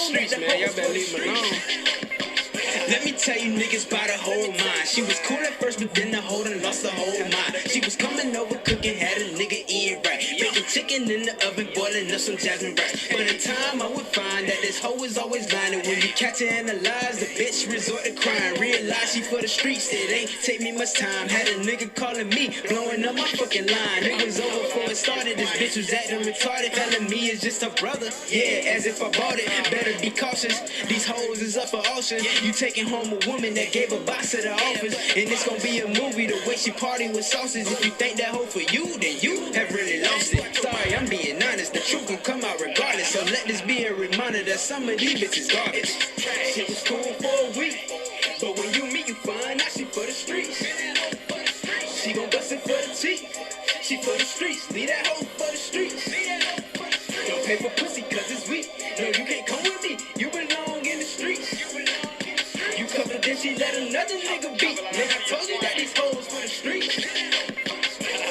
streets, man. Y'all better leave me alone. Let me tell you niggas by the whole mind. She was cool at first, but then the hoe done lost the whole mind. She was coming over cooking, had a nigga eating right. Making chicken in the oven, boiling up some jasmine rice. But in time, I would find that this hoe is always lying. And when you catch her in the lies, the bitch resort to crying. Realize she for the streets, it ain't take me much time. Had a nigga calling me, blowing up my fucking line. It was over before it started, this bitch was acting retarded. Telling me it's just her brother, yeah, as if I bought it. Better be cautious, these hoes is up for auction. You taking home a woman that gave a box to the office. And it's gonna be a movie, the way she party with sauces. If you think that hoe for you, then you have really lost it. Sorry, I'm being honest, the truth will come out regardless. So let this be a reminder that some of these bitches garbage. Shit was cool for a week, but when you meet, you find out she for the streets. She gon' bust it for the teeth. She for the streets, leave that hoe for the streets. Don't pay for pussy cause it's weak. No, you can't come with me, you belong in the streets. You covered, then she let another nigga beat. Man, I told you that these hoes for the streets.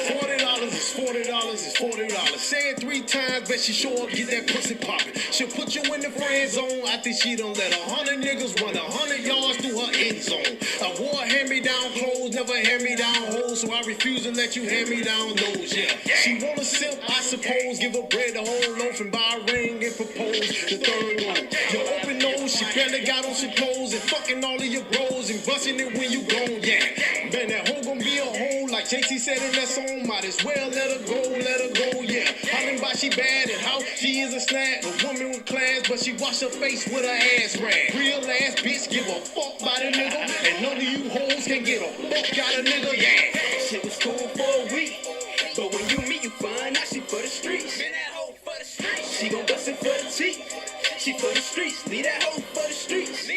$40 is $40 is $40. Say it 3 times, bet she show up, get that pussy poppin'. She'll put you in the friend zone. I think she done let 100 niggas run 100 yards through her end zone. I wore hand-me-down clothes, never hand-me-down hoes, so I refuse to let you hand-me-down those, yeah. She want a simp, I suppose, give her bread the whole loaf and buy a ring and propose the third one. Your open nose, she barely got on some clothes and fucking all of your bros and busting it when you gone, yeah. Man, that hoe gon' be a hoe, like JT said in that song, might as well let her go, yeah. Hollering about she bad and how she is a snap, a woman with class, but she wash her face with her ass rag. Real ass bitch, give a fuck by the nigga, and none of you hoes can get a fuck out of nigga, yeah. Shit was cool for a week, but when you meet, you find out she for the streets. She gon' bust it for the teeth. She for the streets, leave that hoe for the streets.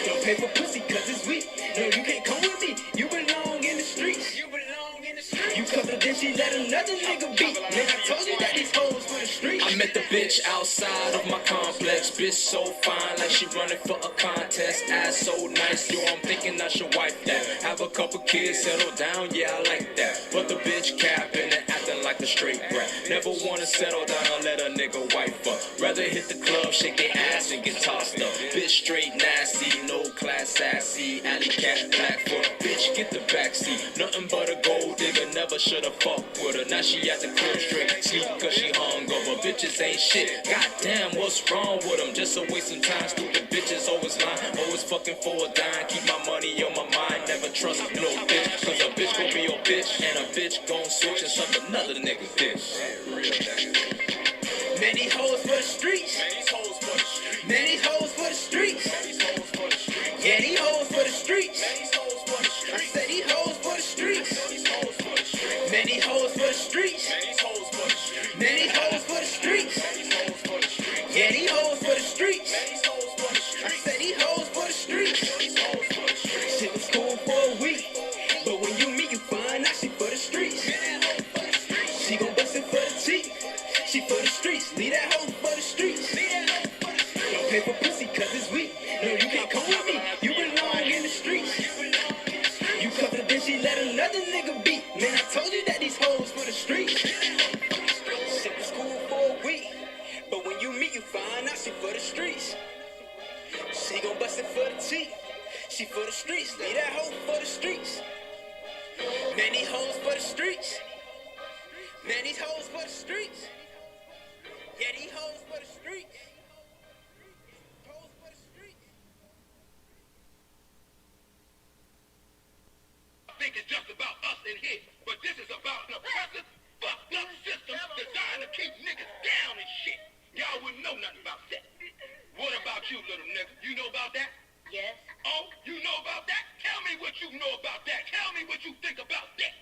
Don't pay for pussy cause it's weak. No, you can't come with me, you belong in the streets. You covered, then she let another nigga beat. Man, I told you that these hoes for the streets. I met the bitch outside of my complex. Bitch so fine, like she running for a contest. Ass so nice, yo, I'm thinking I should wipe that. Have a couple kids, settle down, yeah, I like that. But the bitch capping and acting like a straight brat. Never wanna settle down or let a nigga wife up. Rather hit the club, shake their ass and get tossed up. Bitch straight nasty, no class sassy. Alley cat, black foot, bitch get the backseat. Nothing but a gold digger, never should've fucked with her. Now she at the crib straight, sleep cause she hungover. Bitches ain't shit, goddamn what's wrong with them? Just a waste of time, stupid bitches always lying. Always fucking for a dime, keep my money on my mind. Never trust no bitch, cause a bitch gon' be your bitch. And a bitch gon' switch and suck another nigga dick. Many hoes for the streets. Many hoes for the streets. Yeah, these hoes for the streets. I said these hoes for the streets. Many hoes for the streets. Many hoes for the streets. Yeah, these hoes for the streets. I said these hoes for the streets. Shit was cool for a week, but when you meet, you find out she for the streets. She gon' bust it for the teeth. She for the streets. Leave that hoe for the streets. Don't pay for pussy cause it's weak. No, you can't come with me. You belong in the streets. You covered, then she let another nigga beat. Man, I told you that these hoes for the streets. Shit was cool for a week, but when you meet, you find out she for the streets. She gon' bust it for the teeth. She for the streets. Leave that hoe for the streets. Many hoes for the streets. Many hoes for the streets. Yeah, these hoes for the streets. Hoes for the streets. I think it's just about us in here, but this is about an oppressive, fucked up system designed to keep niggas down and shit. Y'all wouldn't know nothing about that. What about you, little nigga? You know about that? Yes. Oh, you know about that? Tell me what you know about that. Tell me what you think about that.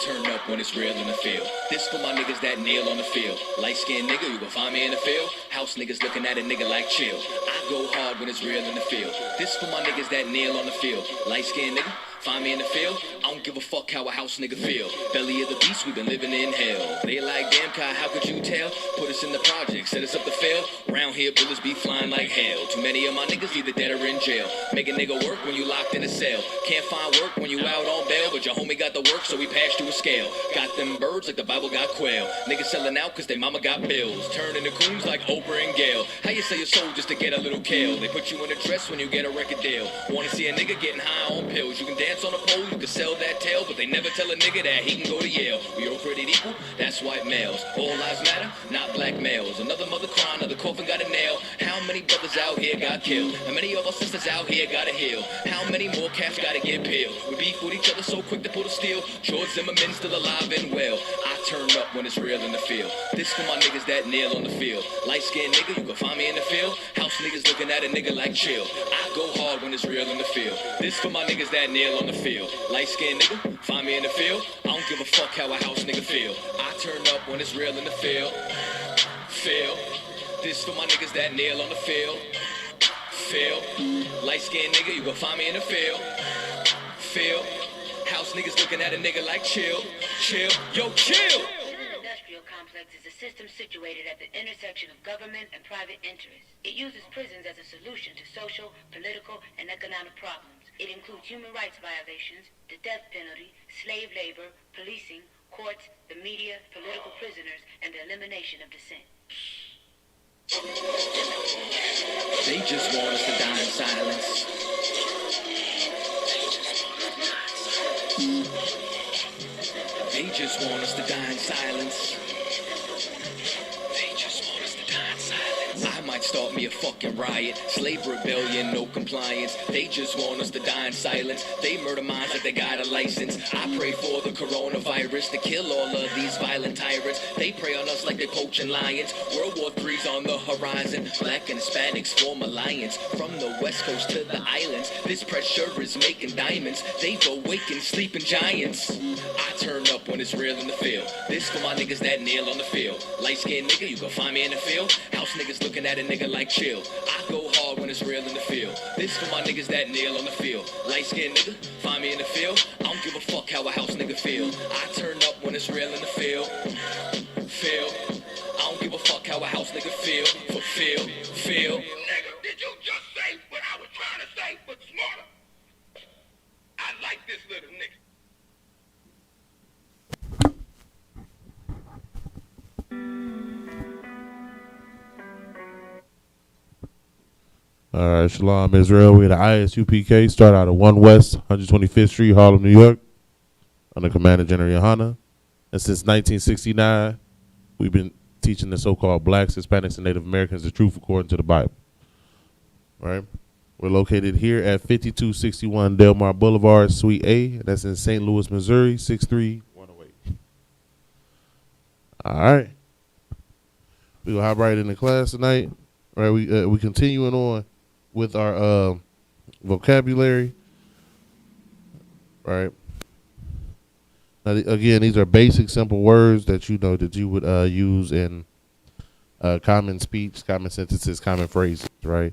Turn up when it's real in the field. This for my niggas that kneel on the field. Light-skinned nigga, you gon' find me in the field. House niggas looking at a nigga like chill. I go hard when it's real in the field. This for my niggas that kneel on the field. Light-skinned nigga, Find me in the field, I don't give a fuck how a house nigga feel. Belly of the beast, we been living in hell. They like, damn, Kai, how could you tell? Put us in the project, set us up to fail. Round here, bullets be flying like hell. Too many of my niggas either dead or in jail. Make a nigga work when you locked in a cell. Can't find work when you out on bail, but your homie got the work, so we passed you a scale. Got them birds like the Bible got quail. Niggas selling out cause they mama got bills. Turning the coons like Oprah and Gail. How you sell your soul just to get a little kale? They put you in a dress when you get a record deal. Wanna see a nigga getting high on pills? You can dance on a pole, you can sell that tail, but they never tell a nigga that he can go to Yale. We all created equal, that's white males. All lives matter, not black males. Another mother crying, another coffin got a nail. How many brothers out here got killed? How many of our sisters out here gotta heal? How many more cats gotta get peeled? We beef with each other so quick to pull the steel. George Zimmerman still alive and well. I turn up when it's real in the field. This for my niggas that nail on the field. Light-skinned nigga, you can find me in the field. House niggas looking at a nigga like chill. I go hard when it's real in the field. This for my niggas that nail on the field. Light-skinned nigga, find me in the field. I don't give a fuck how a house nigga feel. I turn up when it's real in the field. Feel. This for my niggas that nail on the field. Feel. Light-skinned nigga, you gon' find me in the field. Feel. House niggas looking at a nigga like chill. Chill. Yo, chill. The industrial complex is a system situated at the intersection of government and private interests. It uses prisons as a solution to social, political, and economic problems. It includes human rights violations, the death penalty, slave labor, policing, courts, the media, political prisoners, and the elimination of dissent. They just want us to die in silence. They just want us to die in silence. They just want us to die in silence. I might start me a fucking riot. Slave rebellion, no compliance. They just want us to die in silence. They murder minds like they got a license. I pray for the coronavirus to kill all of these violent tyrants. They prey on us like they're poaching lions. World War III's on the horizon. Black and Hispanics form alliance. From the west coast to the islands, this pressure is making diamonds. They've awakened sleeping giants. I turn up when it's real in the field. This for my niggas that nail on the field. Light-skinned nigga, you can find me in the field. House niggas looking at a nigga like chill. I go hard when it's real in the field. This for my niggas that nail on the field. Light-skinned nigga, find me in the field. I don't give a fuck how a house nigga feel. I turn up when it's real in the field. Feel. I don't give a fuck how a house nigga feel. For feel. Nigga, did you just say what I was trying to say, but smarter? I like this little nigga. All right, Shalom Israel. We at the ISUPK. Start out at 1 West, 125th Street, Harlem, New York, under Commander General Yohana. And since 1969, we've been teaching the so-called blacks, Hispanics, and Native Americans the truth according to the Bible. All right? We're located here at 5261 Delmar Boulevard, Suite A. And that's in St. Louis, Missouri, 63108. All right. We're going to hop right into class tonight. All right, we continuing on with our vocabulary. All right. Now, again, these are basic, simple words that you know that you would use in common speech, common sentences, common phrases, right?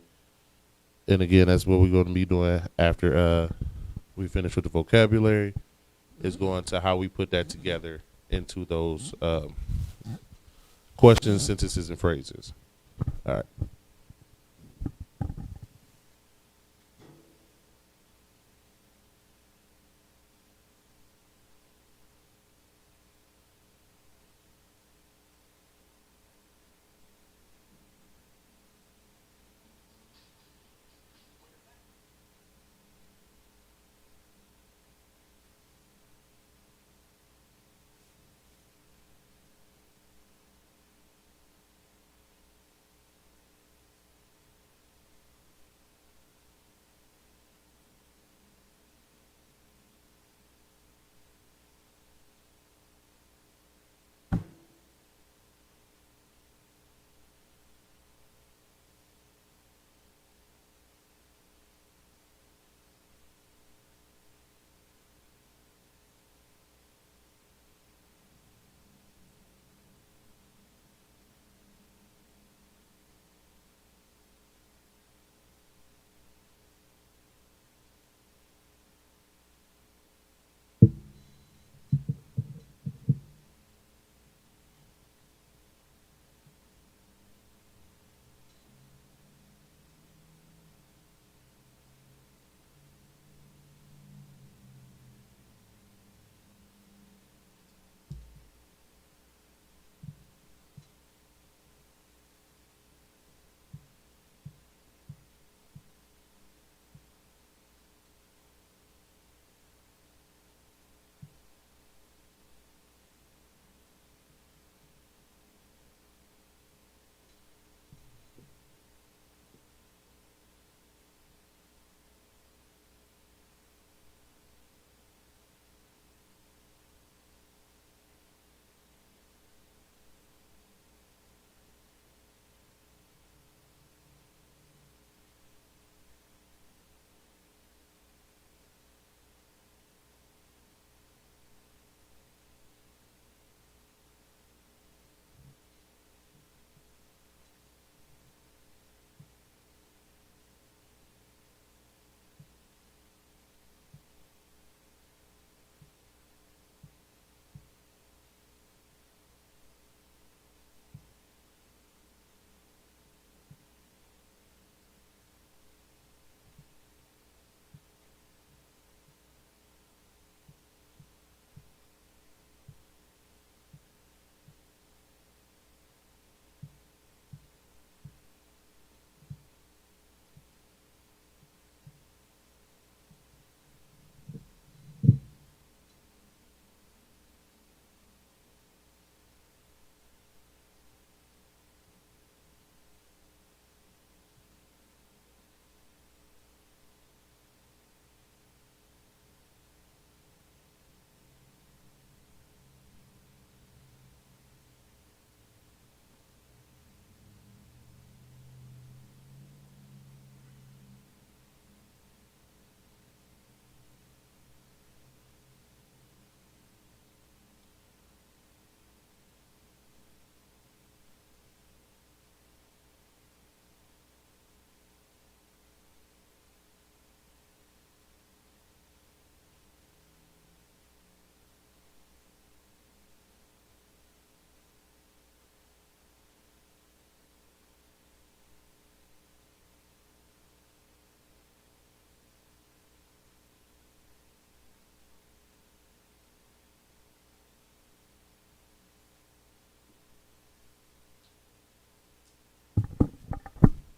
And again, that's what we're going to be doing after we finish with the vocabulary, is going to how we put that together into those questions, sentences, and phrases. All right.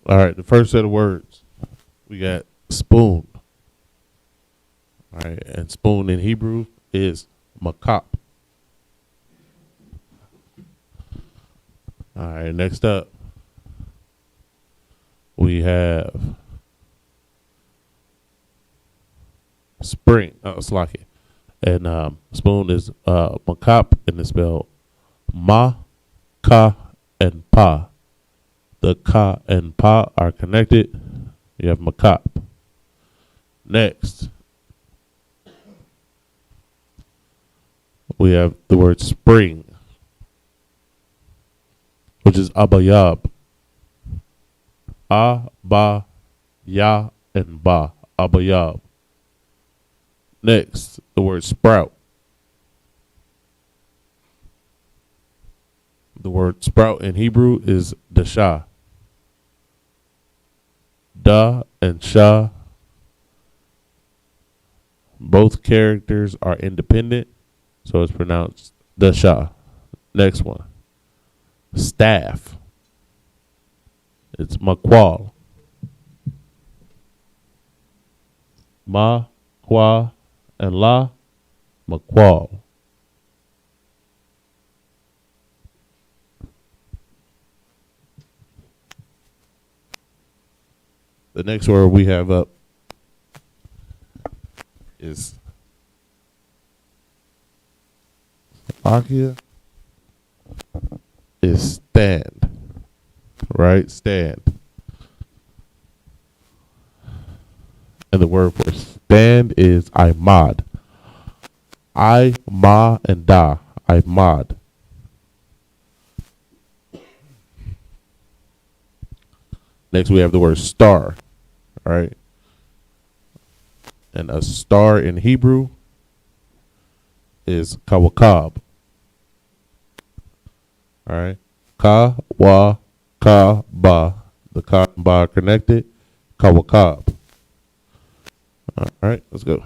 All right, the first set of words, we got spoon. All right, and spoon in Hebrew is makap. All right, next up, we have spring. Oh, Slacky. And spoon is makap, and it's spelled ma, ka, and pa. The ka and pa are connected. You have makap. Next, we have the word spring, which is abayab. A, ba, ya, and ba. Abayab. Next, the word sprout. The word sprout in Hebrew is dasha. Da and sha, both characters are independent, so it's pronounced dasha. Next one, staff. It's makwal. Ma, kwa, and la, makwal. The next word we have up is Akia. Is stand. Right? Stand. And the word for stand is imad. I, ma, and da. Imad. Next we have the word star. All right. And a star in Hebrew is kawakab. All right. Ka, wa, ka, ba. The ka and ba are connected. Kawakab. All right. Let's go.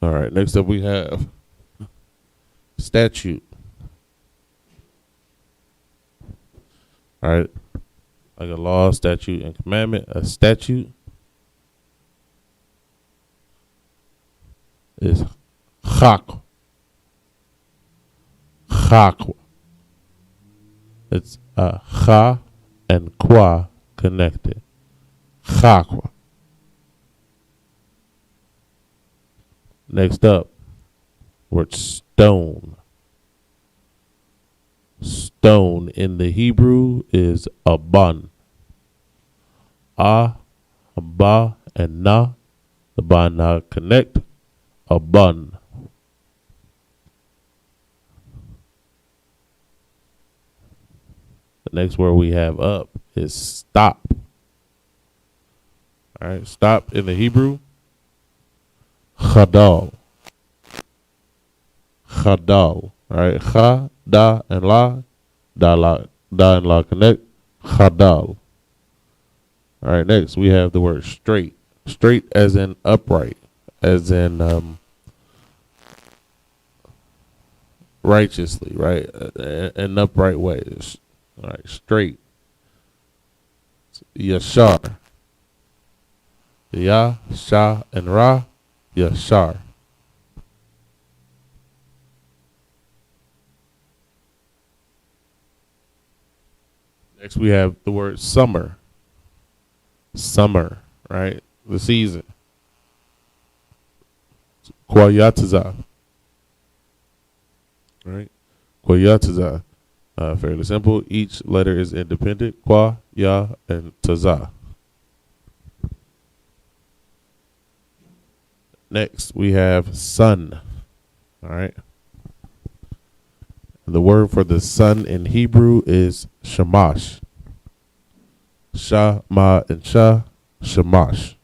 All right. Next up, we have statute. All right. Like a law, statute, and commandment. A statute is chak. Chak. It's cha and qua connected. Chakwa. Next up, word stone. Stone in the Hebrew is aban. Ba, and na. The ba and na connect. Aban. The next word we have up is stop. All right, stop in the Hebrew. Chadal. Chadal. All right, cha, da, and la. Da and la connect. Chadal. All right, next we have the word straight. Straight as in upright, as in righteously, right? An upright way. All right, straight. Yashar. Ya, Sha, and Ra. Yashar. Next we have the word summer. Summer, right? The season. Kwayataza. Right? Kwayataza. Fairly simple. Each letter is independent. Kwa, ya, and taza. Next, we have sun. All right. The word for the sun in Hebrew is shamash. Sha, ma, and sha, shamash.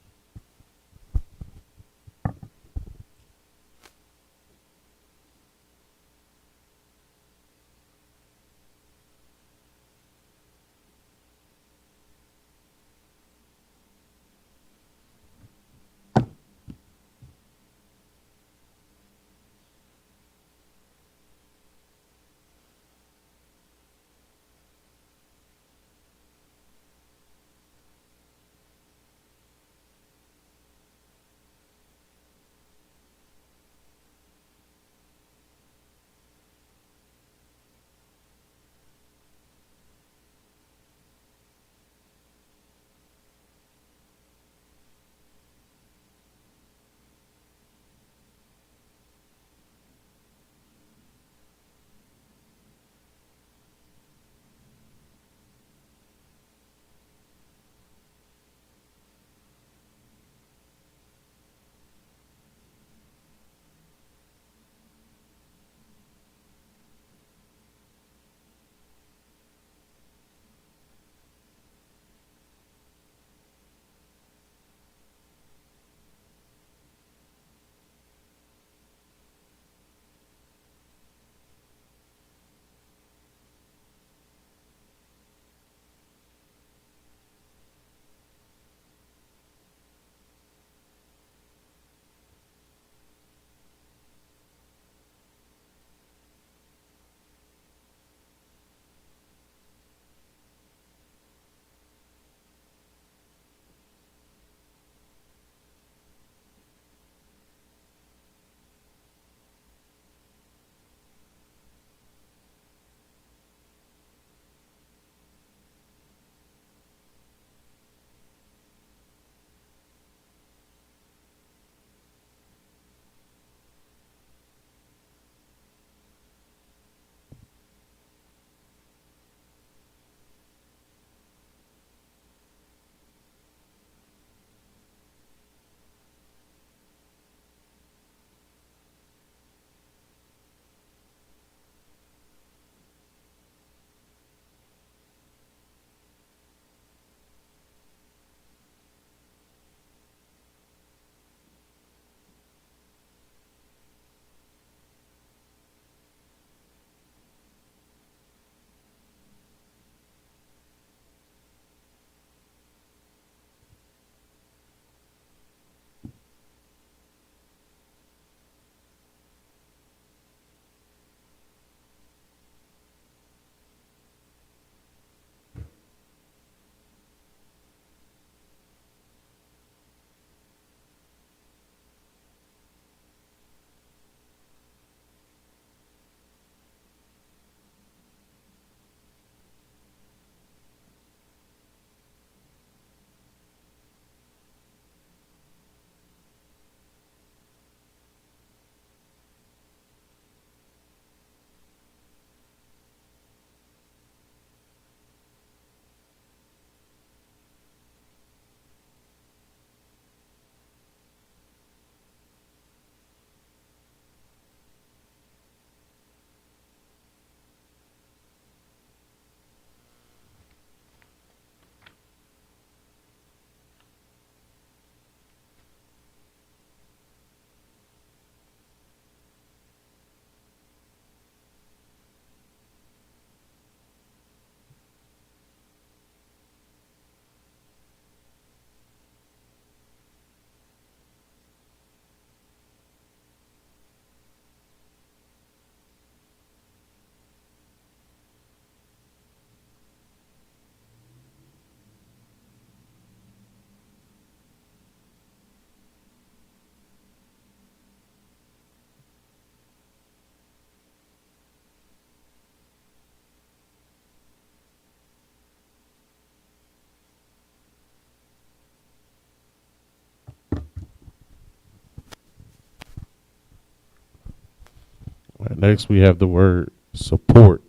Next, we have the word support.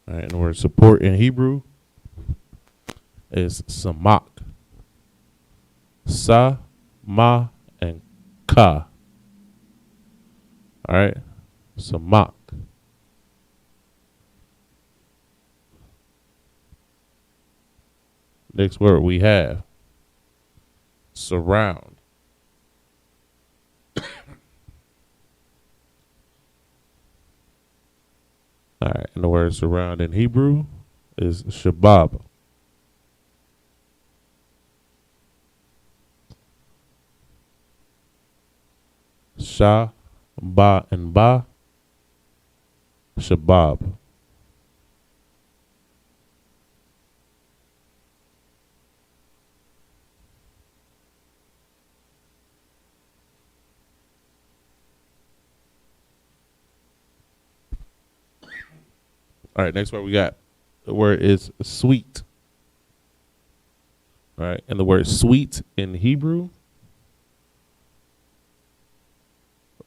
All right. And the word support in Hebrew is samak. Sa, ma, and ka. All right. Samak. Next word we have surround. All right, and the word surround in Hebrew is shabab. Sha, ba, and ba, shabab. All right, next word we got. The word is sweet. All right, and the word sweet in Hebrew,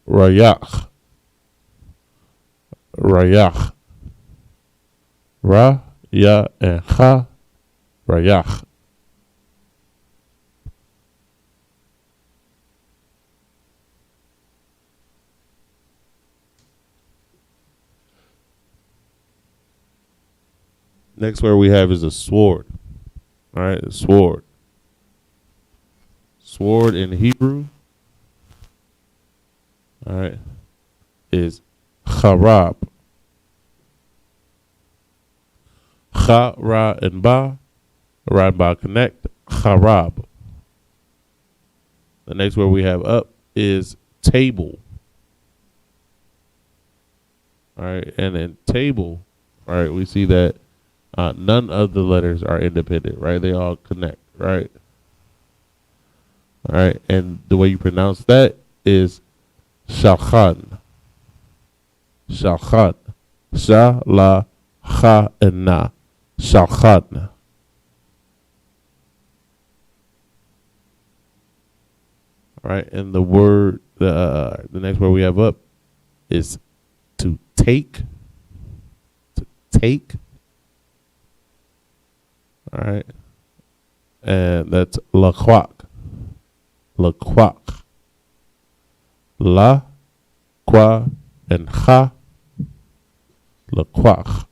rayach. Rayach. Ra, ya, and cha, rayach. Next word we have is a sword. All right, a sword. Sword in Hebrew, all right, is charab. Cha, ra, and ba. Ra and ba connect. Charab. The next word we have up is table. All right, and in table, all right, we see that none of the letters are independent, right? They all connect, right? All right, and the way you pronounce that is shalchan. Shalchan. Sha, la, cha, and na. Shalchan. All right, and the word, the next word we have up is to take. To take. All right, and that's laquak. Laquak. La, qua, and cha. Laquak.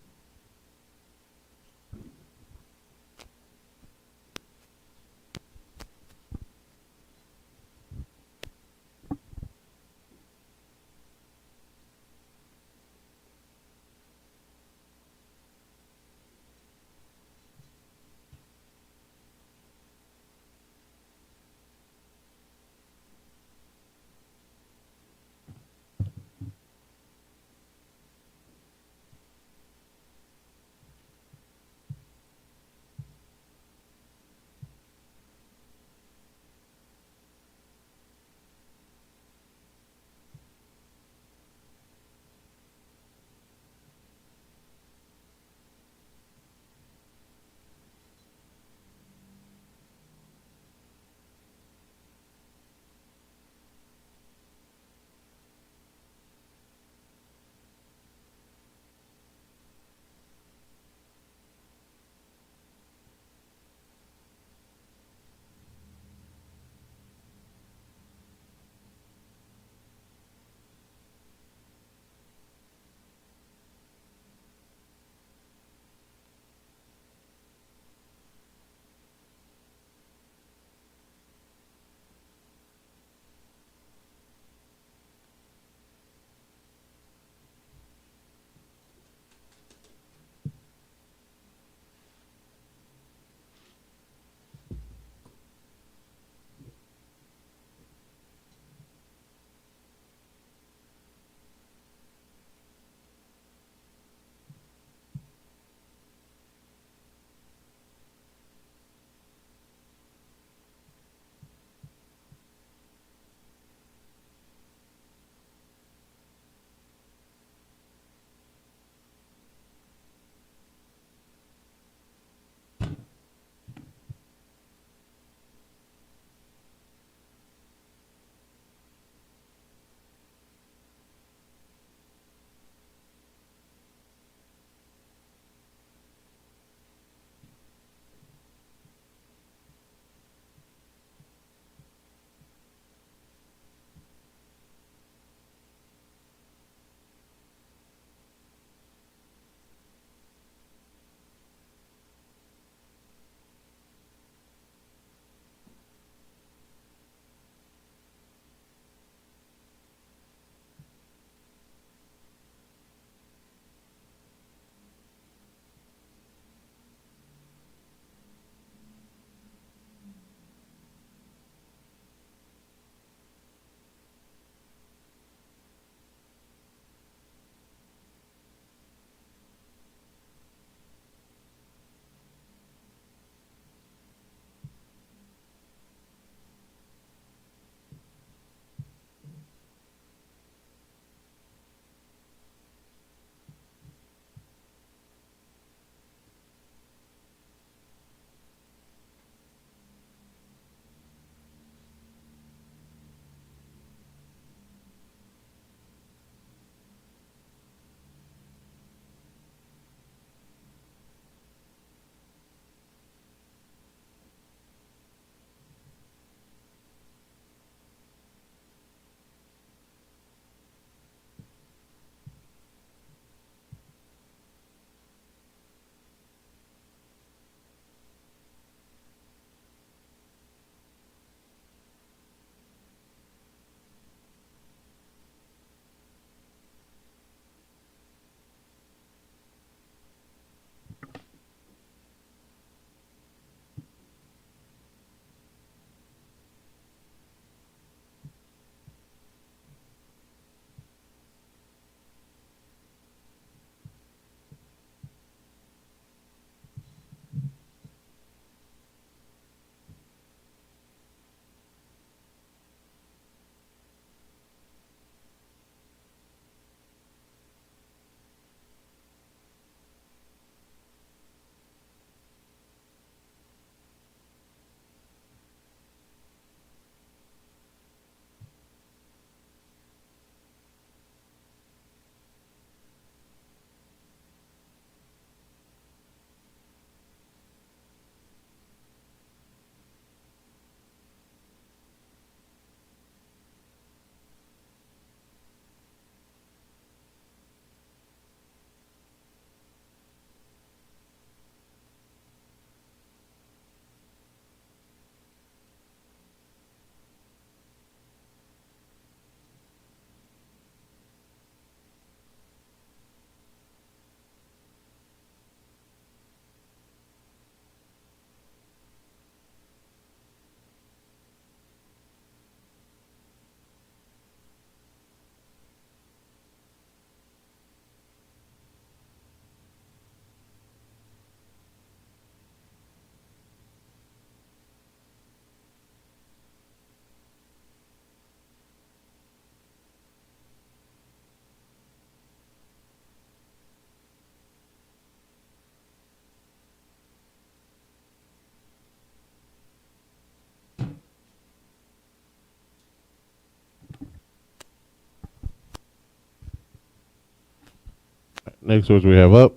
Next words we have up.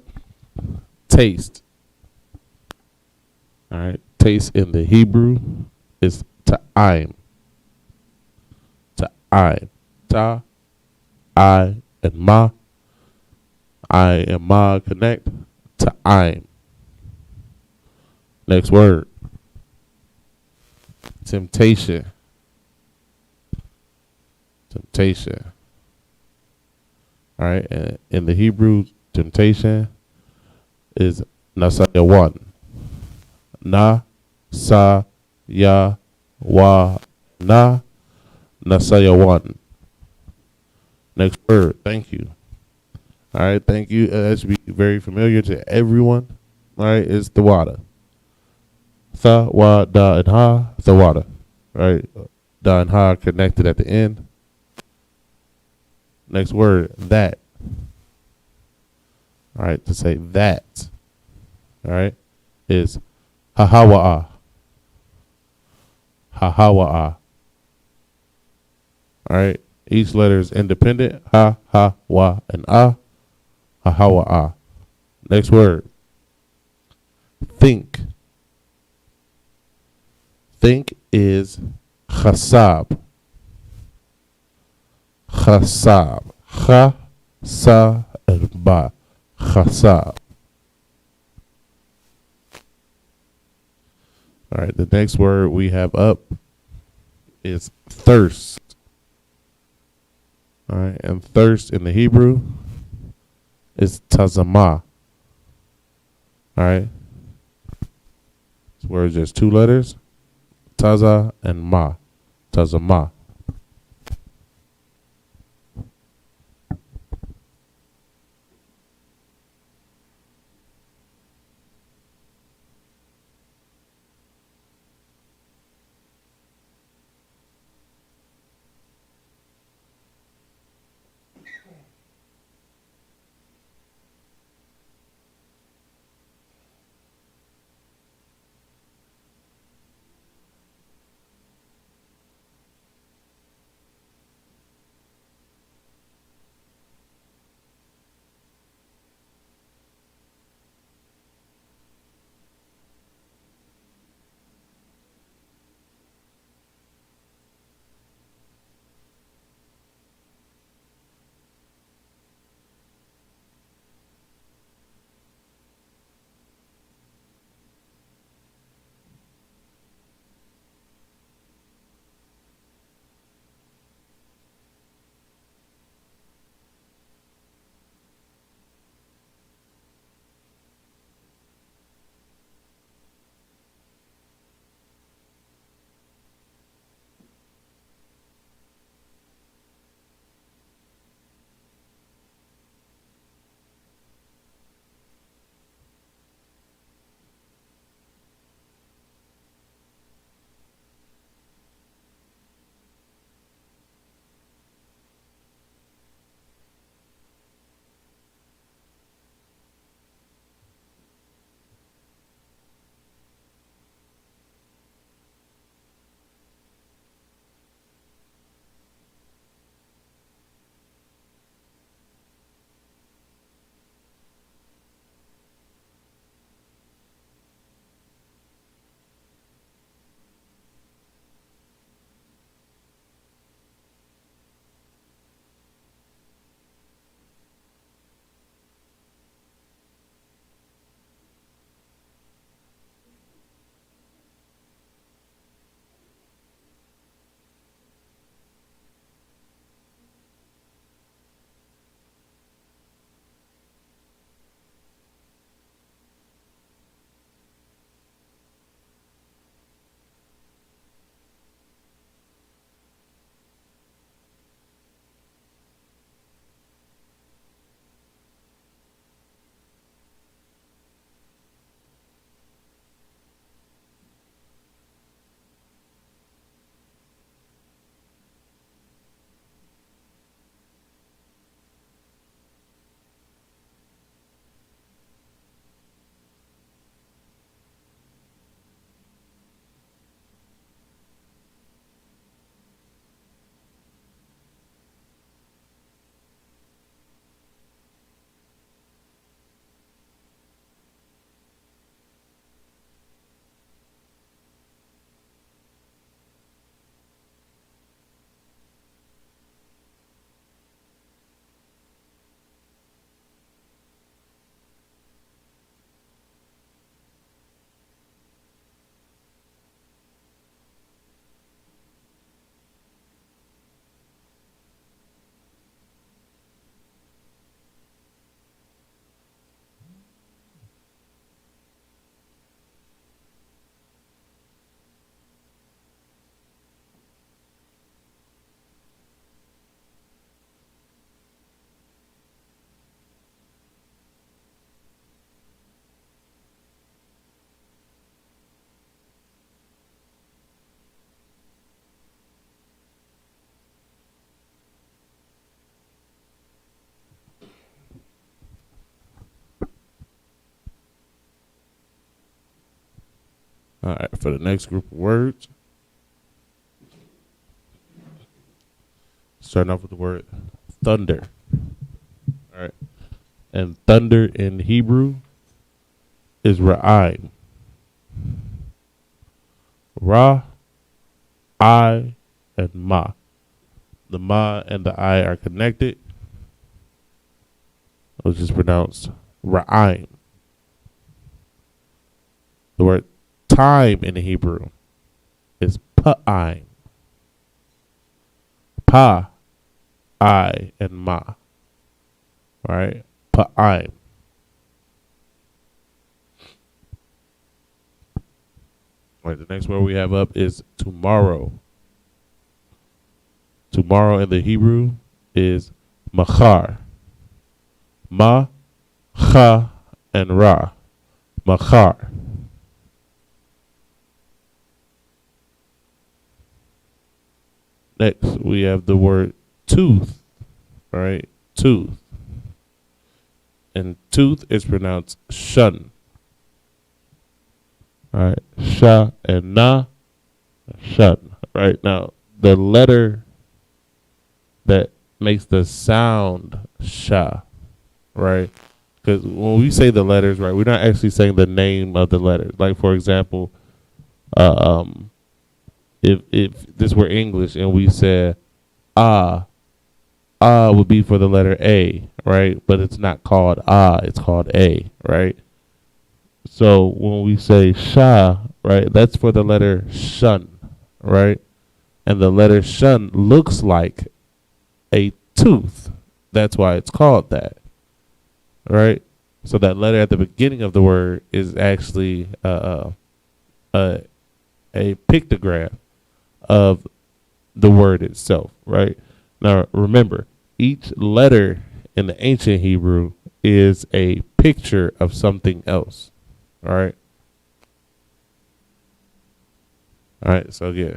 Taste. All right. Taste in the Hebrew is ta'im. Ta'im. Ta, I, and ma. I and ma connect. Ta'im. Next word. Temptation. Temptation. All right. And in the Hebrew, temptation is nasayawan. Na, sa, ya, wa, na, nasayawan. Next word. Thank you. All right. Thank you. That should be very familiar to everyone. All right. It's the water. Tha, wa, da, and ha. The water. Right. Da and ha connected at the end. Next word, that. All right, to say that, all right, is hahawa'a. Hahawa'a. All right, each letter is independent. Ha, ha, wa, and ah. Hahawa'a. Next word, think. Think is chasab. Chasab. Cha, sa, and ba. Chasab. All right, the next word we have up is thirst. All right, and thirst in the Hebrew is tazama. All right, this word is just two letters, taza and ma. Tazama. All right, for the next group of words, starting off with the word thunder. All right, and thunder in Hebrew is ra'im. Ra, I, and ma. The ma and the I are connected, which is pronounced ra'im. The word time in Hebrew is pa'im. Pa, I, and ma. All right, pa'im. All right, the next word we have up is tomorrow. Tomorrow in the Hebrew is machar. Ma, cha, and ra. Machar. Next, we have the word tooth. All right, tooth. And tooth is pronounced shun. All right, sha and na, shun. Right now, the letter that makes the sound sha, right? Because when we say the letters, right, we're not actually saying the name of the letters. Like, for example, if this were English and we said would be for the letter A, right? But it's not called it's called A, right? So when we say sha, right, that's for the letter shun, right? And the letter shun looks like a tooth. That's why it's called that, right? So that letter at the beginning of the word is actually a pictogram of the word itself, right? Now, remember, each letter in the ancient Hebrew is a picture of something else, all right? All right, so yeah,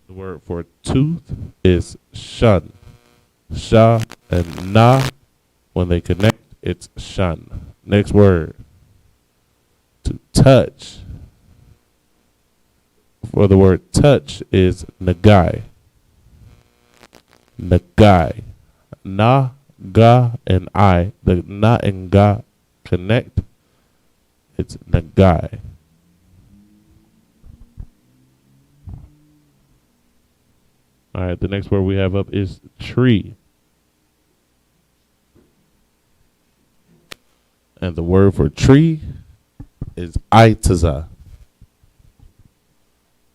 the word for tooth is shun. Sha and na, when they connect, it's shun. Next word, to touch. For the word touch is nagai. Nagai. Na, ga, and I. The na and ga connect. It's nagai. All right, the next word we have up is tree. And the word for tree is aitaza.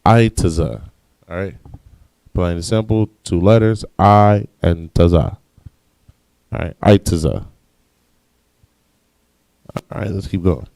Aitaza. All right. Plain and simple, 2 letters, I and taza. All right, aitaza. All right, let's keep going.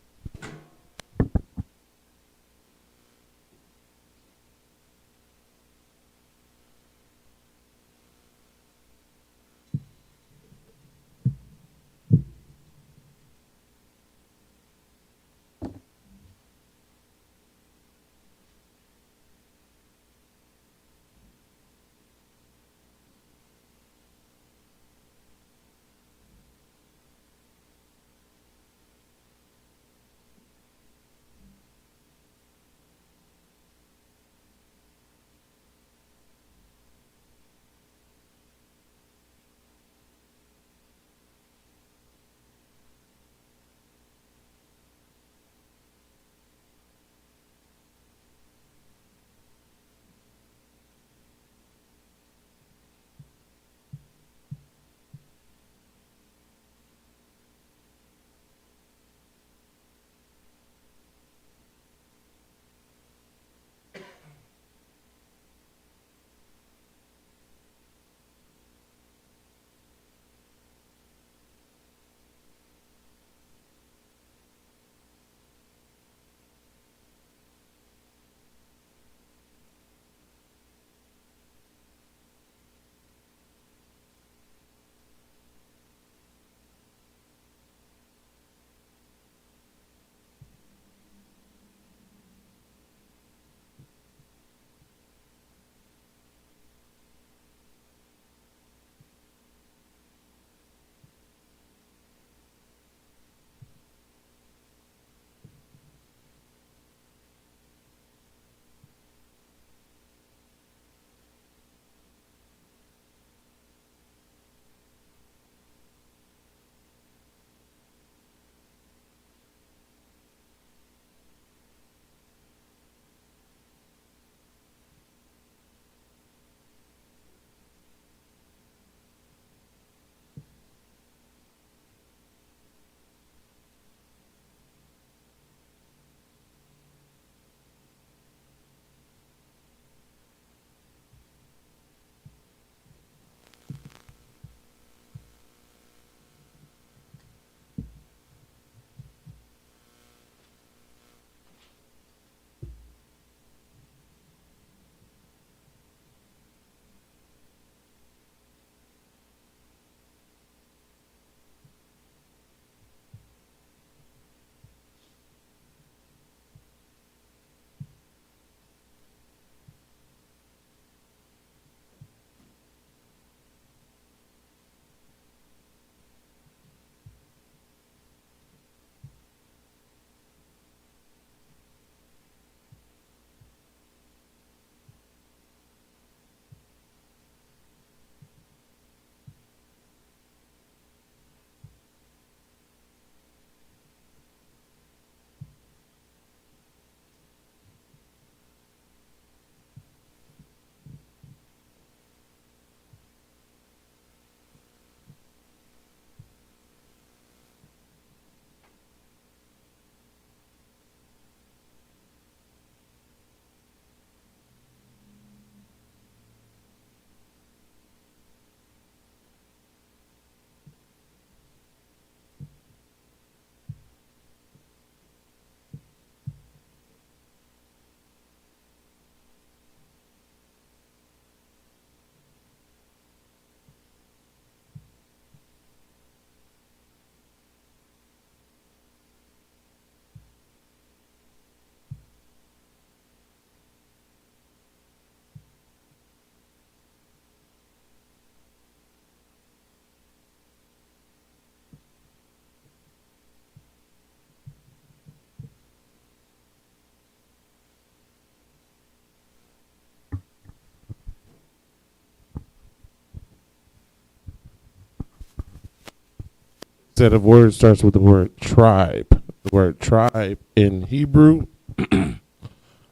set of words starts with the word tribe. The word tribe in Hebrew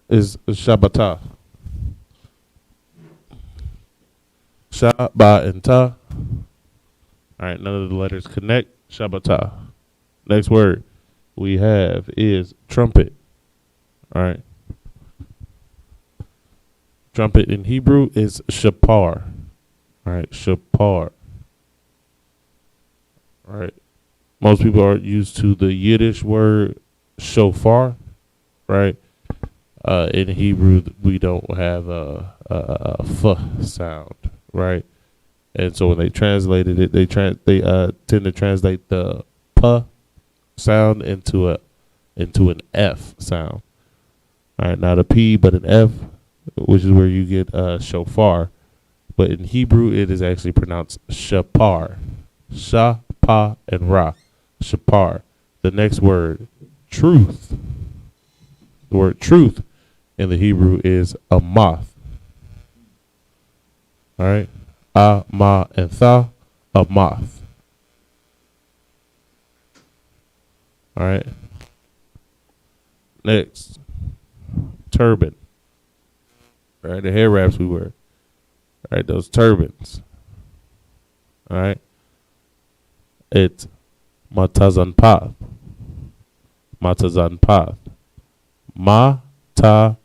is Shabbatah. Sha, ba, and ta. All right, none of the letters connect. Shabbatah. Next word we have is trumpet. All right. Trumpet in Hebrew is shapar. All right, shapar. All right. Most people are used to the Yiddish word shofar, right? In Hebrew, we don't have a f sound, right? And so when they translated it, they tend to translate the p sound into an f sound. All right, not a p but an f, which is where you get shofar. But in Hebrew, it is actually pronounced shapar. Sha, pa, and ra. Shapar. The next word, truth. The word truth in the Hebrew is amath. All right. A, ma, and tha. Amath. All right. Next, turban. All right. The hair wraps we wear. All right. Those turbans. All right. It's matazan path. Matazan path. Ma, ta,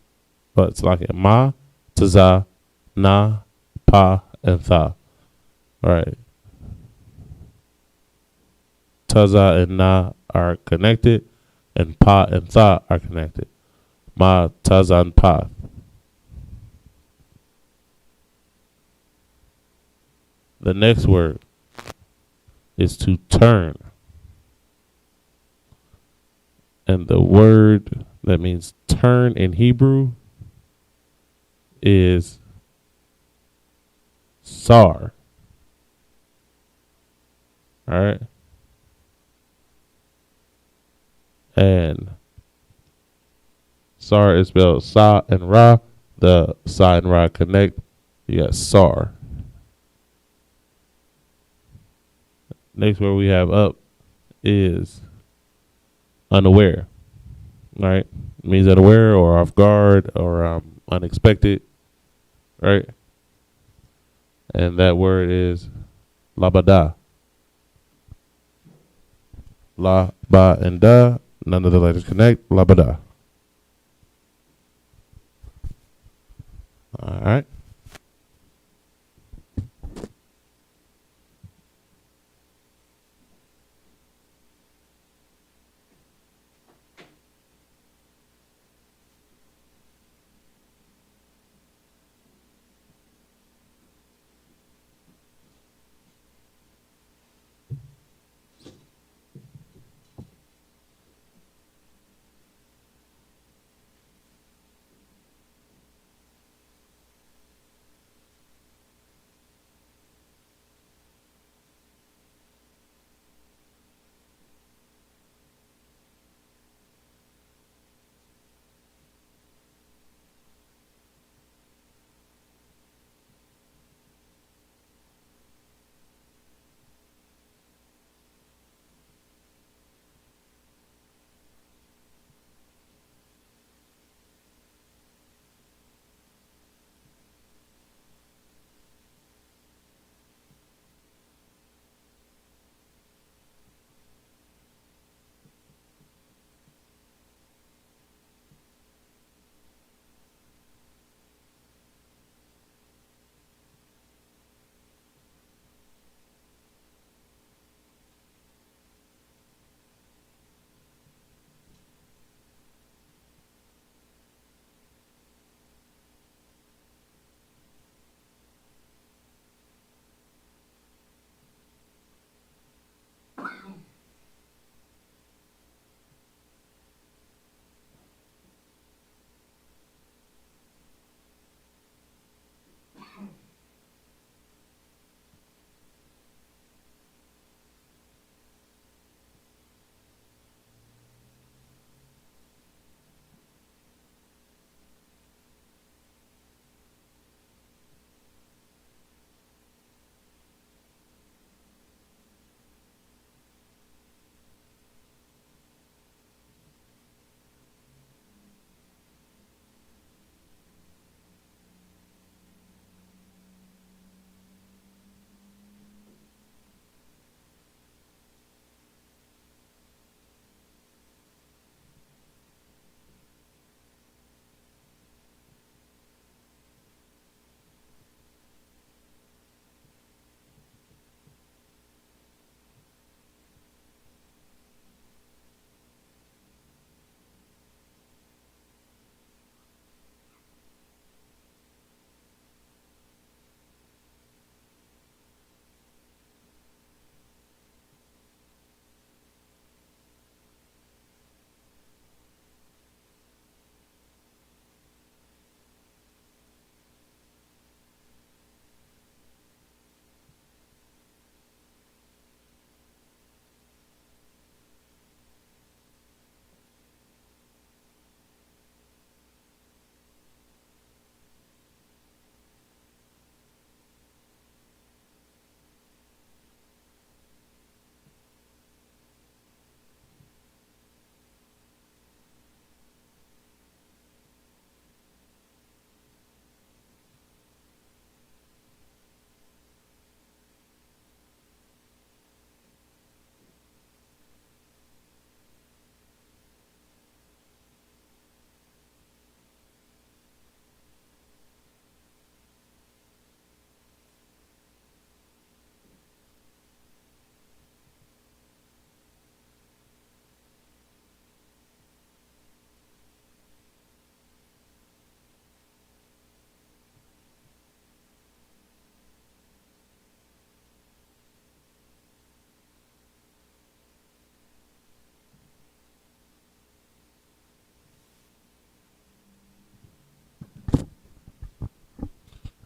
but it's like it. Ma, taza, na, pa, and tha. All right. Taza and na are connected, and pa and tha are connected. Ma, tazan, path. The next word is to turn. And the word that means turn in Hebrew is sar. All right. And sar is spelled sa and ra. The sa and ra connect. You got sar. Next word we have up is unaware. Right? It means unaware or off guard or unexpected. Right? And that word is labada. La, ba, and da. None of the letters connect. Labada. All right.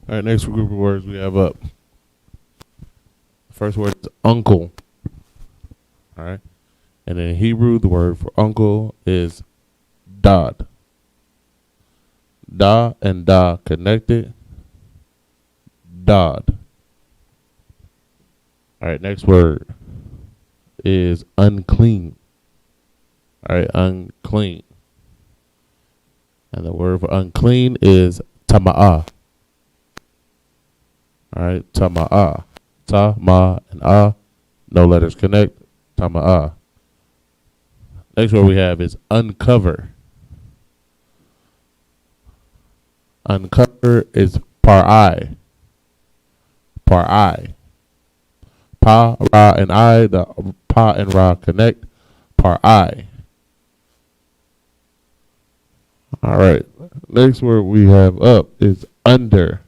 All right, next group of words we have up. First word is uncle. All right. And in Hebrew, the word for uncle is dad. Da and da connected. Dad. All right, next word is unclean. All right, unclean. And the word for unclean is tama'ah. All right, tama'ah. Ta, ma, and ah. No letters connect. Tama'ah. Next word we have is uncover. Uncover is par'ai. Par'ai. Pa, ra, and I. The pa and ra connect. Par'ai. All right. Next word we have up is under.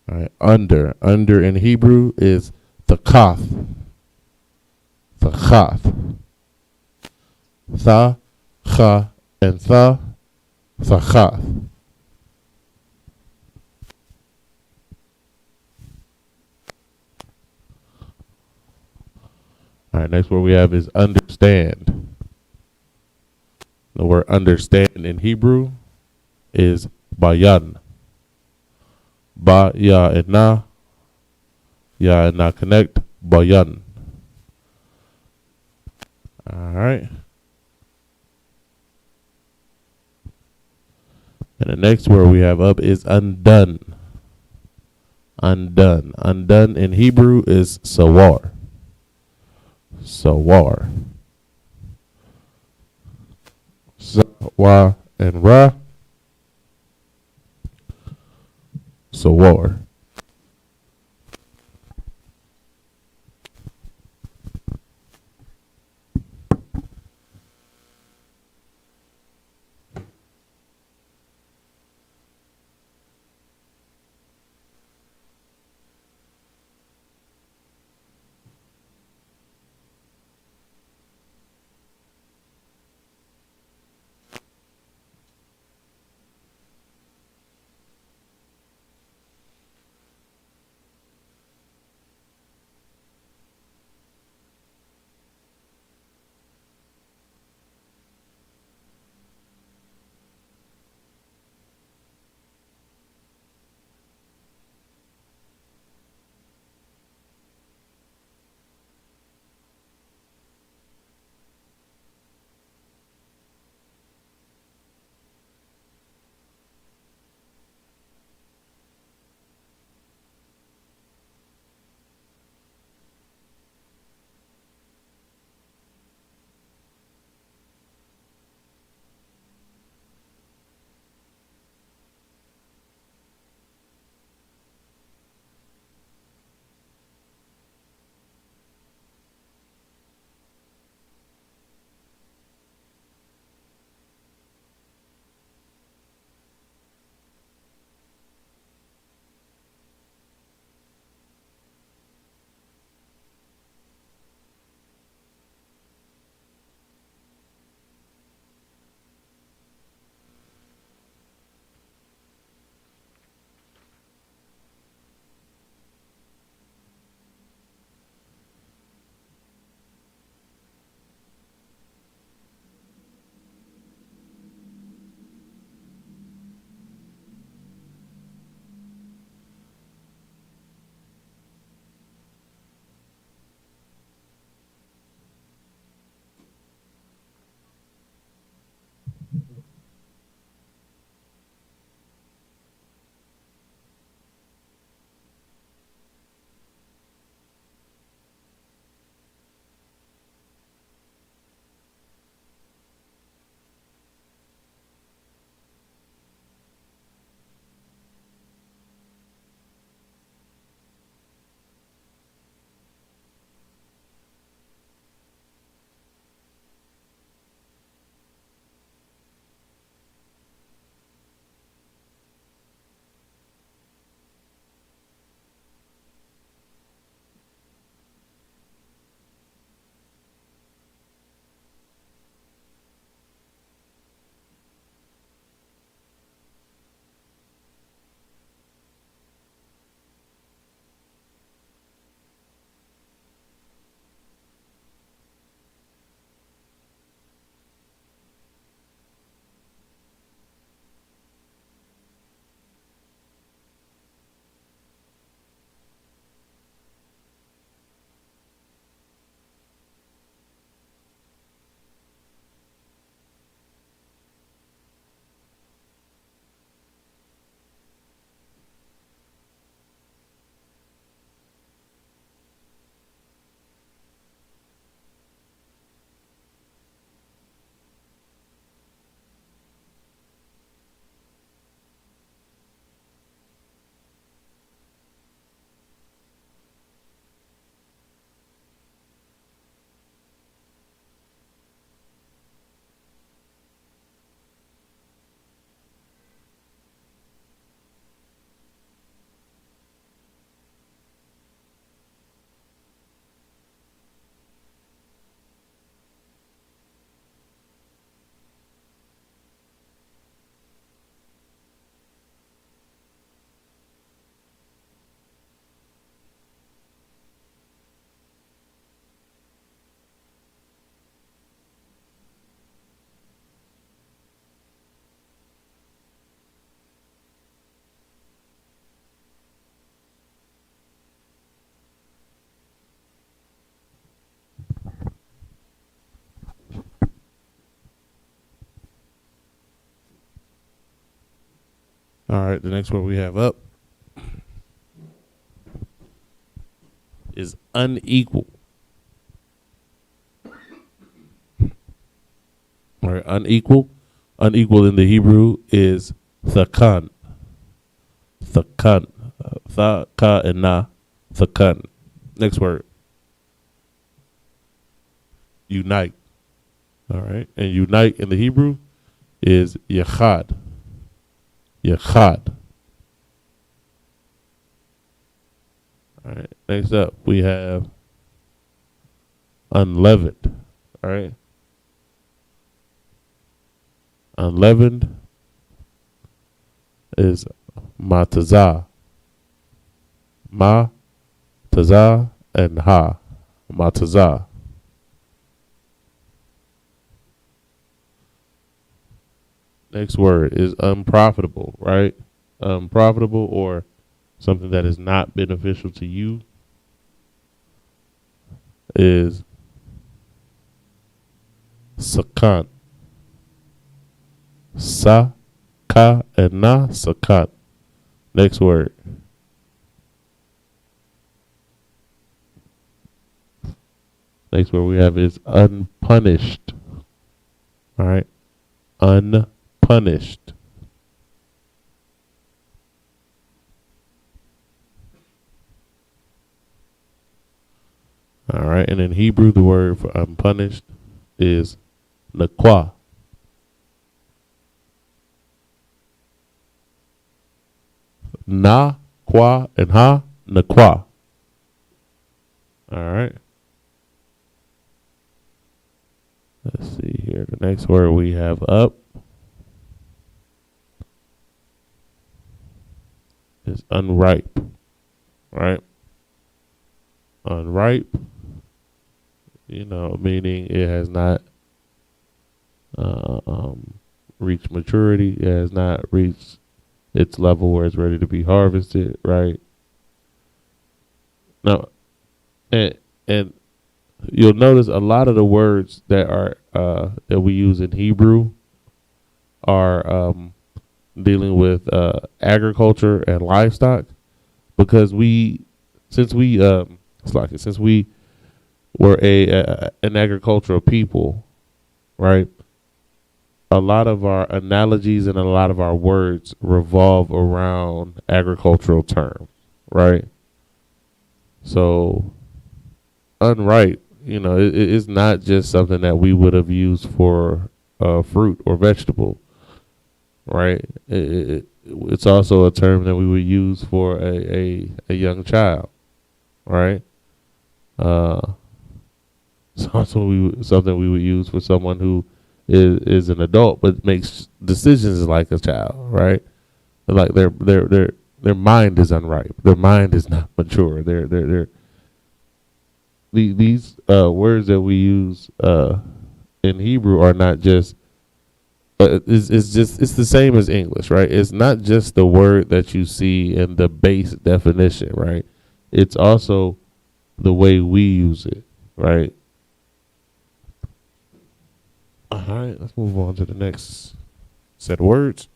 All right. Under. Under in Hebrew is thakath. Thakath. Tha, cha, and tha. Thakath. All right, next word we have is understand. The word understand in Hebrew is bayan. Ba, ya, and na. Ya and na connect. Bayan. All right. And the next word we have up is undone. Undone. Undone in Hebrew is sawar. Sawar. Sawa and ra. Sawar. All right, the next word we have up is unequal. All right, unequal. Unequal in the Hebrew is thakan. Thakan. Tha, ka, and na. Thakan. Next word. Unite. All right, and unite in the Hebrew is yachad. Yachad. All right. Next up, we have unleavened. All right. Unleavened is matazah. Ma, tazah, and ha. Matazah. Next word is unprofitable, right? Unprofitable or something that is not beneficial to you is sakan. Sa, ka, and na, sakan. Next word. Next word we have is unpunished. All right. Unpunished. All right. And in Hebrew, the word for unpunished is nakwa. Na, kwa, and ha, nakwa. All right. Let's see here. The next word we have up is unripe. Right? Unripe, meaning it has not reached maturity. It has not reached its level where it's ready to be harvested, right? Now, and you'll notice a lot of the words that are that we use in Hebrew are dealing with agriculture and livestock, because since we were an agricultural people, right? A lot of our analogies and a lot of our words revolve around agricultural terms, right? So, unripe, it's not just something that we would have used for fruit or vegetable, right? It's also a term that we would use for a young child, right? It's also something we would use for someone who is an adult but makes decisions like a child, right? Like their mind is unripe. Their mind is not mature. These words that we use in Hebrew are not just it's the same as English, right? It's not just the word that you see in the base definition, right? It's also the way we use it, right? All right, let's move on to the next set of words.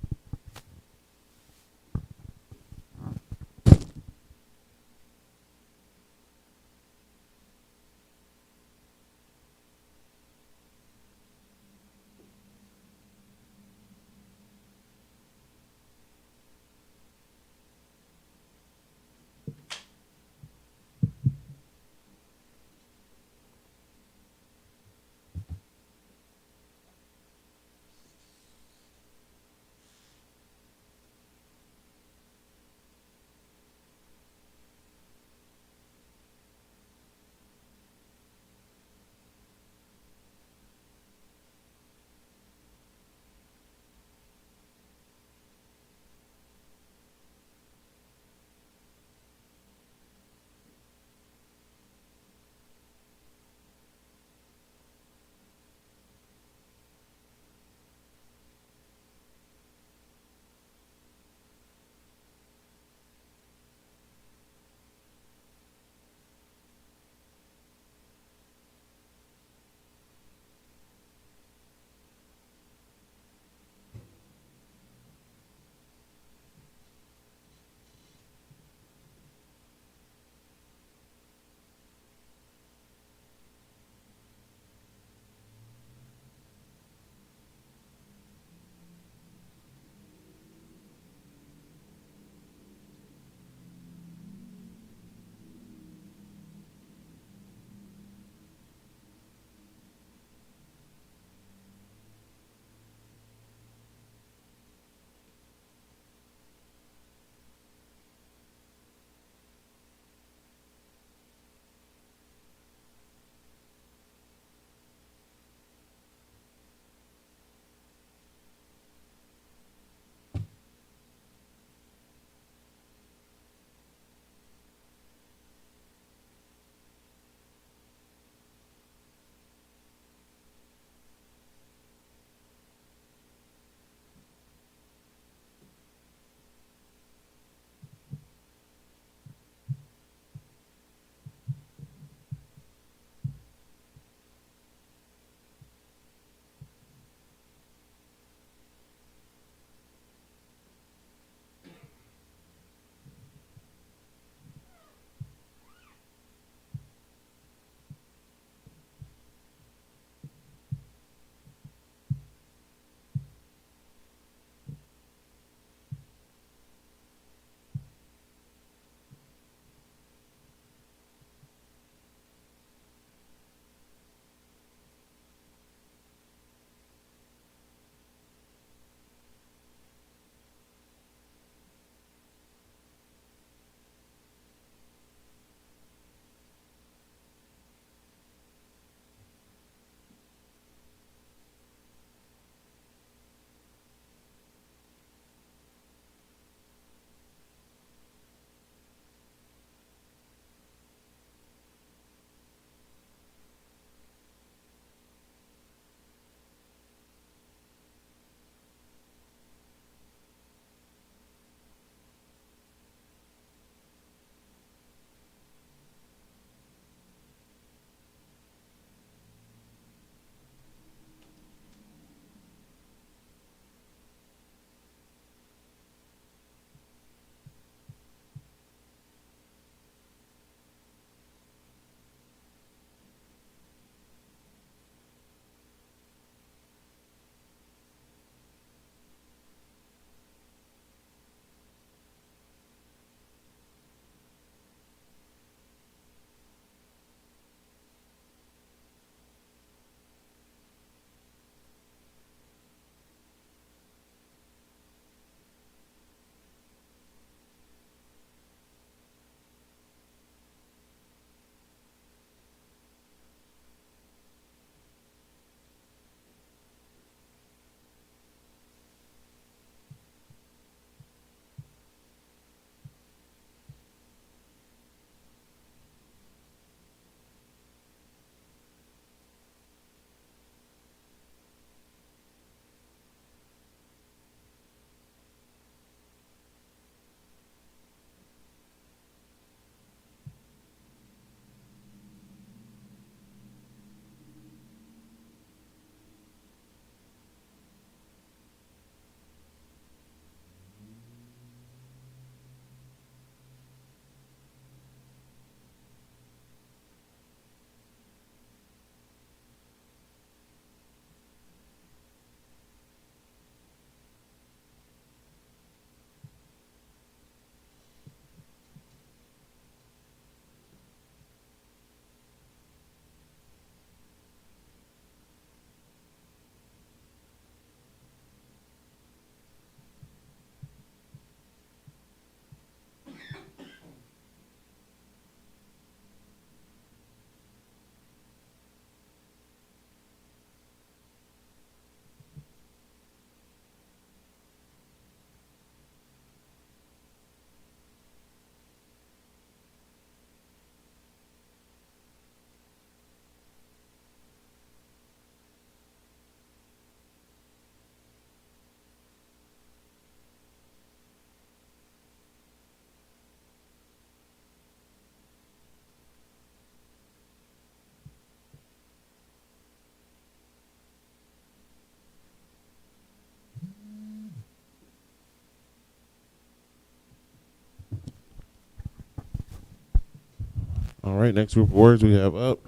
All right, next group of words we have up.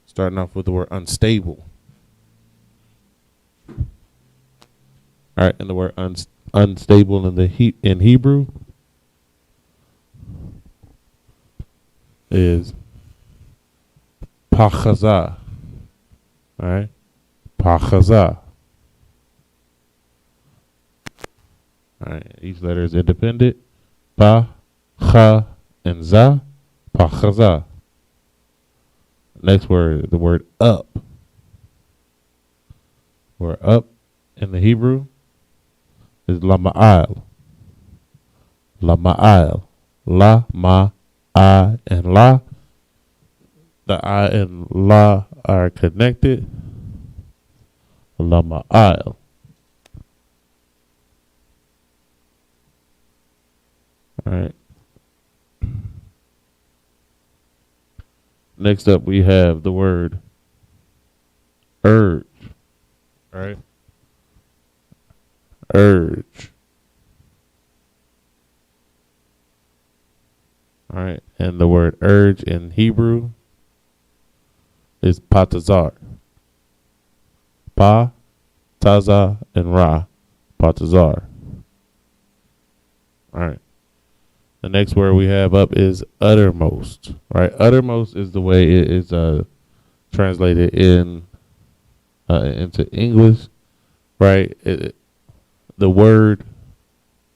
Starting off with the word unstable. All right, and the word unstable in Hebrew is pachaza. All right, pachaza. All right, each letter is independent. Pa, cha, and za. Pachaza. Next word, the word up. Word up in the Hebrew is lama'al. Lama'al. La, ma, I, and la. The I and la are connected. Lama'al. All right. Next up, we have the word urge. All right. Urge. All right. And the word urge in Hebrew is patazar. Pa, taza, and ra. Patazar. All right. The next word we have up is uttermost. Right, uttermost is the way it is translated into English. Right, the word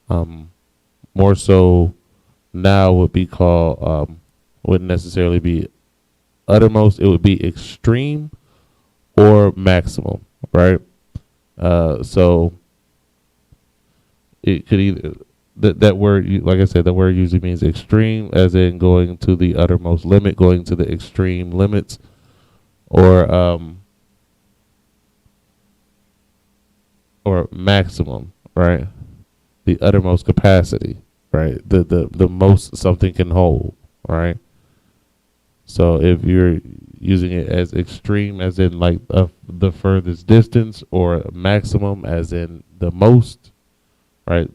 more so now would be called wouldn't necessarily be uttermost. It would be extreme or maximum. Right, so it could either. That word, like I said, the word usually means extreme, as in going to the uttermost limit, going to the extreme limits, or maximum, right? The uttermost capacity, right? The most something can hold, right? So if you're using it as extreme, as in like the furthest distance, or maximum, as in the most, right?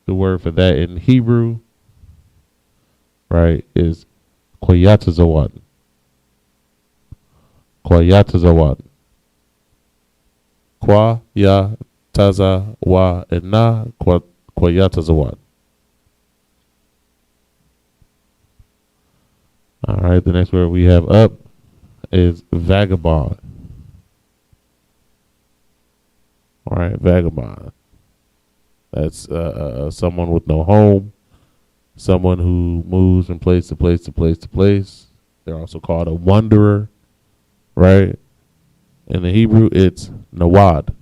The word for that in Hebrew, right, is koyatazawan. Koyatazawan. Kwa, ya, taza, wa, and na, koyatazawan. All right, the next word we have up is vagabond. All right, vagabond. That's someone with no home, someone who moves from place to place to place to place. They're also called a wanderer, right? In the Hebrew, it's nawad.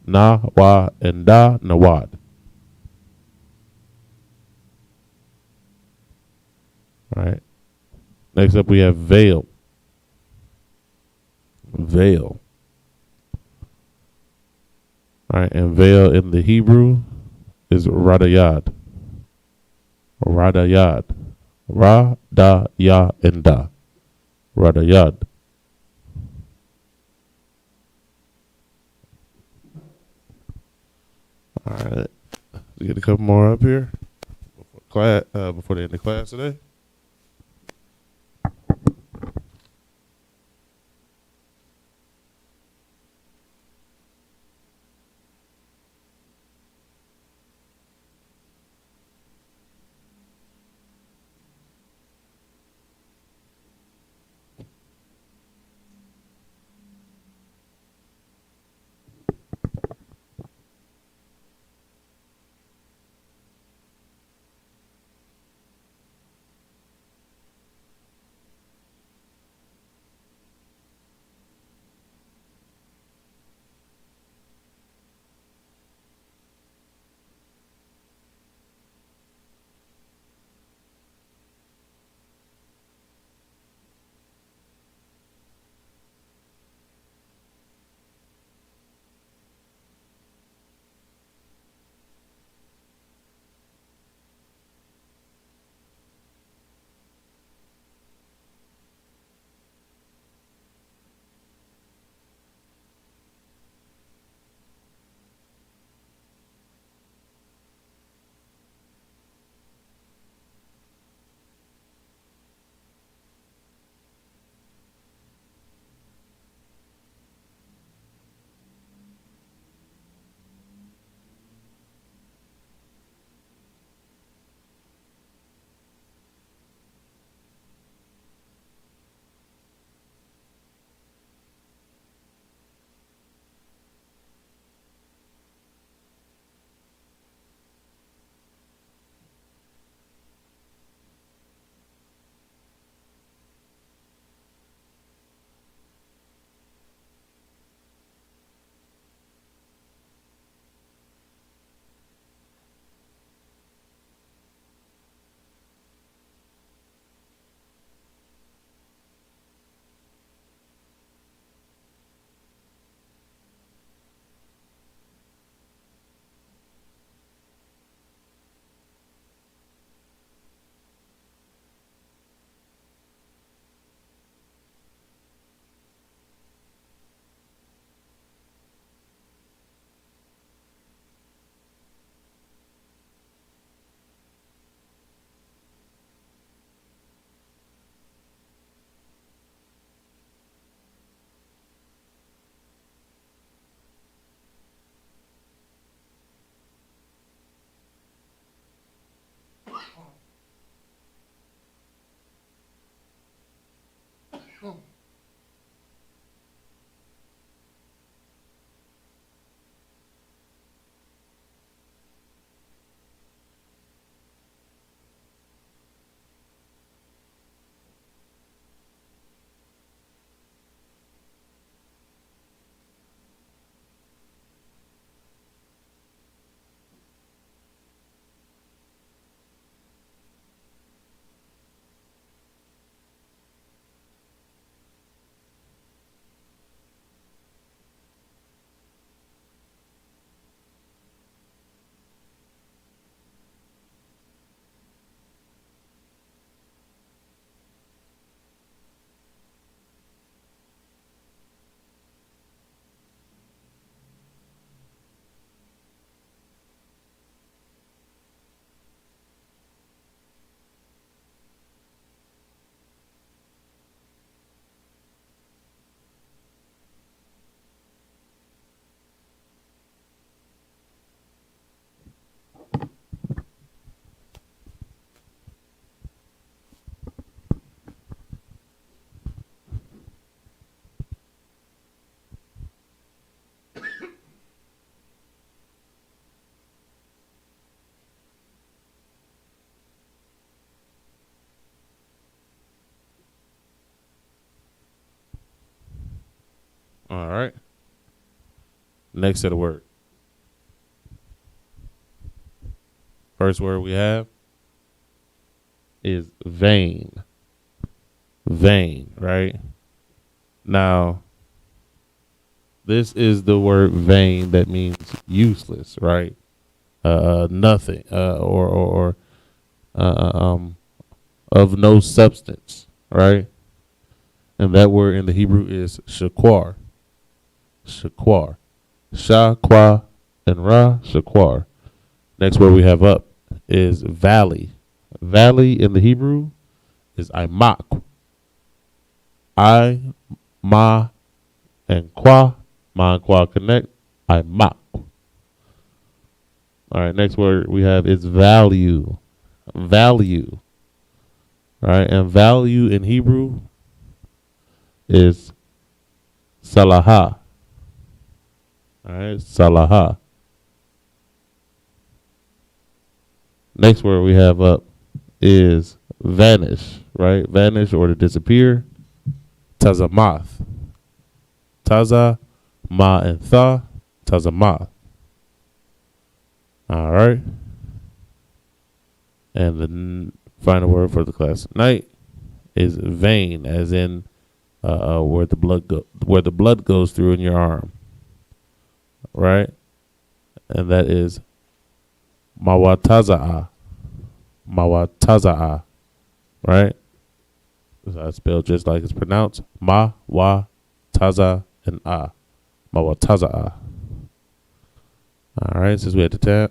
Na, wa, and da, nawad. All right. Next up, we have veil. Veil. All right, and veil in the Hebrew is radayad. Radayad. Ra, da, ya, and da. Radayad. All right, let's get a couple more up here before the end of class today. All right. Next set of word. First word we have is vain. Vain, right? Now, this is the word vain that means useless, right? Nothing, or of no substance, right? And that word in the Hebrew is shaquar. Shaquar. Shaqua and ra, shaquar. Next word we have up is valley. Valley in the Hebrew is imak. I, ma, and qua. Ma and qua connect. Imak. All right, next word we have is value. Value. All right, and value in Hebrew is salaha. All right, salaha. Next word we have up is vanish, right? Vanish or to disappear. Tazamath. Taza, ma, and tha. Tazamath. All right. And the final word for the class tonight is vein, as in where the blood goes through in your arm, right? And that is mawataza'a. Mawataza'a, right? So I spelled just like it's pronounced. Ma, wa, taza, and a. Mawataza'a. All right, since we're at the